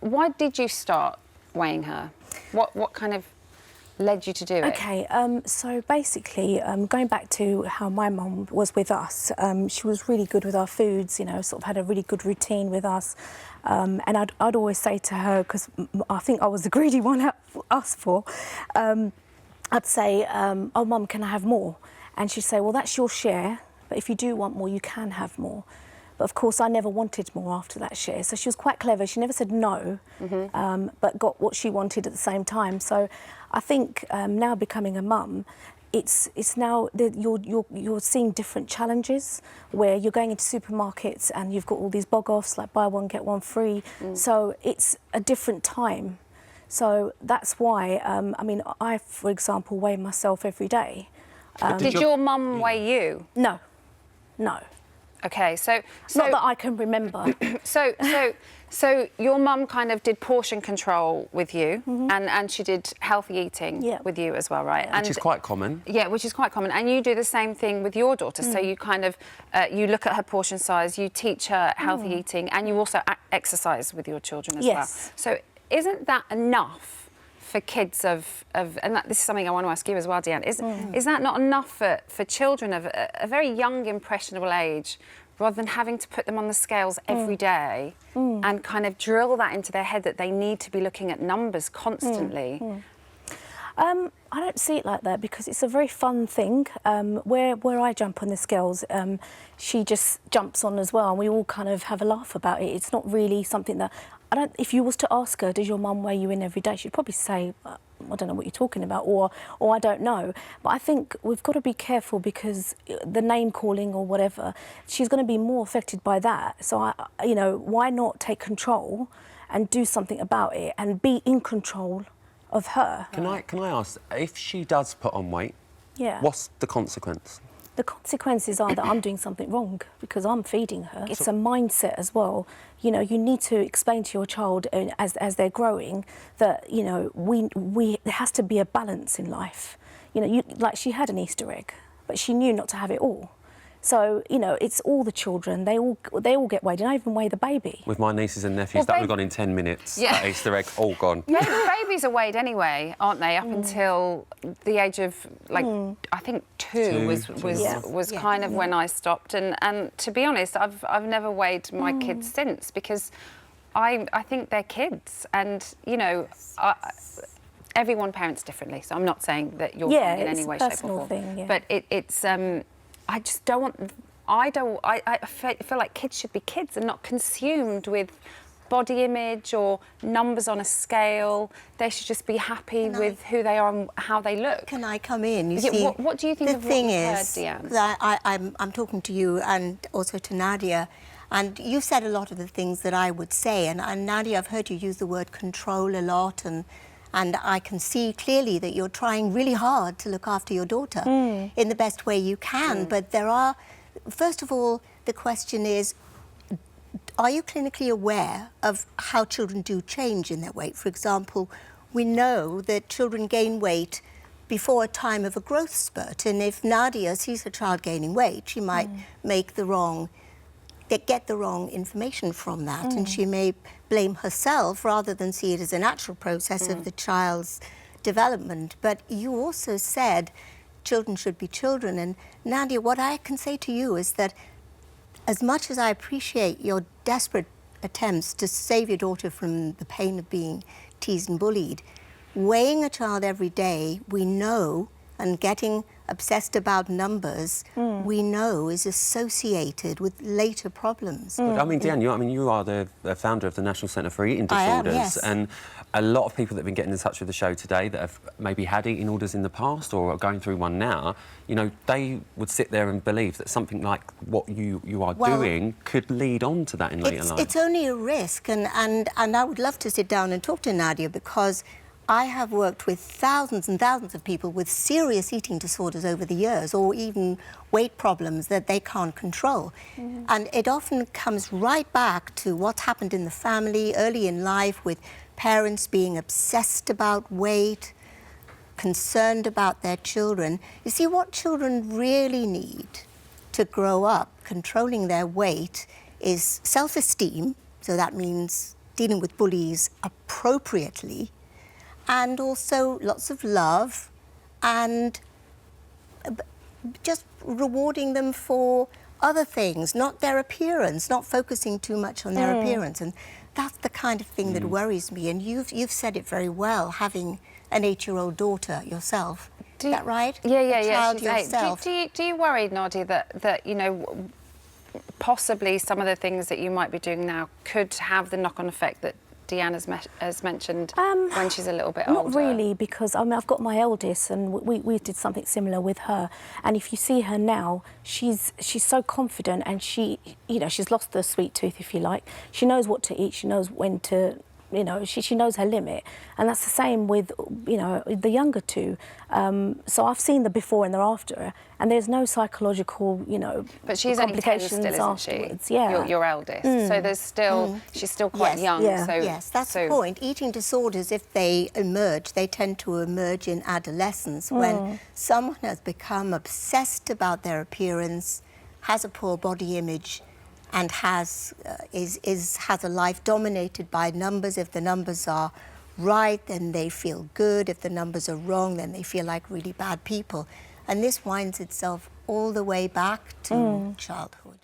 why did you start weighing her? What kind of led you to do it? Okay, so basically, going back to how my mum was with us, she was really good with our foods, you know, sort of had a really good routine with us. And I'd always say to her, because I think I was the greedy one at us for, I'd say, oh, Mum, can I have more? And she'd say, well, that's your share, but if you do want more, you can have more. But of course, I never wanted more after that share. So she was quite clever. She never said no, but got what she wanted at the same time. So I think now becoming a mum, it's now you're seeing different challenges where you're going into supermarkets and you've got all these bog-offs like buy one, get one free. So it's a different time. So that's why, I mean, I, for example, weigh myself every day. Did your mum weigh you? No, no. Okay, so not that I can remember. So your mum kind of did portion control with you, and she did healthy eating with you as well, right? Which is quite common. Yeah, which is quite common. And you do the same thing with your daughter. So you kind of you look at her portion size, you teach her healthy eating, and you also exercise with your children as well. So isn't that enough for kids of and this is something I want to ask you as well, Deanne, is that not enough for children of a very young, impressionable age, rather than having to put them on the scales every day and kind of drill that into their head that they need to be looking at numbers constantly? I don't see it like that because it's a very fun thing. Where I jump on the scales, she just jumps on as well, and we all kind of have a laugh about it. It's not really something that if you was to ask her, does your mum weigh you in every day? She'd probably say, I don't know what you're talking about, or I don't know. But I think we've got to be careful because the name calling or whatever, she's going to be more affected by that. So you know, why not take control and do something about it and be in control of her? Can I ask, if she does put on weight, what's the consequence? The consequences are that I'm doing something wrong because I'm feeding her. It's a mindset as well. You know, you need to explain to your child as they're growing that, you know, there has to be a balance in life. You know, like she had an Easter egg, but she knew not to have it all. So, you know, it's all the children. They all get weighed, and I even weigh the baby. With my nieces and nephews, that would have gone in 10 minutes. Yeah. That Easter egg, all gone. Babies are weighed anyway, aren't they? Up until the age of, like, I think two was kind of when I stopped. And to be honest, I've never weighed my kids since because I think they're kids. And, you know, everyone parents differently. So I'm not saying that you're wrong in any way, shape or form. Thing, But it's... I just don't want... I feel like kids should be kids and not consumed with body image or numbers on a scale. They should just be happy with who they are and how they look. Can I come in? You see, what do you think of what you've heard, Deanne? I'm talking to you and also to Nadia, and you've said a lot of the things that I would say. And Nadia, I've heard you use the word control a lot, and I can see clearly that you're trying really hard to look after your daughter in the best way you can. But there are, first of all, the question is, are you clinically aware of how children do change in their weight? For example, we know that children gain weight before a time of a growth spurt. And if Nadia sees her child gaining weight, she might make the wrong... get the wrong information from that, and she may blame herself rather than see it as a natural process of the child's development. But you also said children should be children, and Nadia, what I can say to you is that as much as I appreciate your desperate attempts to save your daughter from the pain of being teased and bullied, weighing a child every day, we know, and getting obsessed about numbers, we know is associated with later problems. But, I mean, Deanne, you are the founder of the National Centre for Eating Disorders. I am, yes. And a lot of people that have been getting in touch with the show today that have maybe had eating disorders in the past or are going through one now, you know, they would sit there and believe that something like what you are doing could lead on to that in later life. It's only a risk, and I would love to sit down and talk to Nadia, because I have worked with thousands and thousands of people with serious eating disorders over the years, or even weight problems that they can't control. And it often comes right back to what's happened in the family early in life, with parents being obsessed about weight, concerned about their children. You see, what children really need to grow up controlling their weight is self-esteem, so that means dealing with bullies appropriately, and also lots of love, and just rewarding them for other things, not their appearance, not focusing too much on their appearance. And that's the kind of thing that worries me. And you've said it very well, having an 8-year-old daughter yourself. Is that right? Yeah. Child She's 8. yourself. Do you worry, Nadia, that you know, possibly some of the things that you might be doing now could have the knock-on effect that Deanne has mentioned when she's a little bit older? Not really, because I mean, I've got my eldest, and we did something similar with her. And if you see her now, she's so confident, and she, you know, she's lost the sweet tooth, if you like. She knows what to eat. She knows when to, you know, she knows her limit. And that's the same with, you know, the younger two. So I've seen the before and the after, and there's no psychological, you know, but she's only 10 complications still, isn't afterwards. she? Yeah. Your eldest. So there's still, she's still quite young. Yeah. So, Yes, that's the point. Eating disorders, if they emerge, they tend to emerge in adolescence when someone has become obsessed about their appearance, has a poor body image, and has a life dominated by numbers. If the numbers are right, then they feel good. If the numbers are wrong, then they feel like really bad people. And this winds itself all the way back to childhood.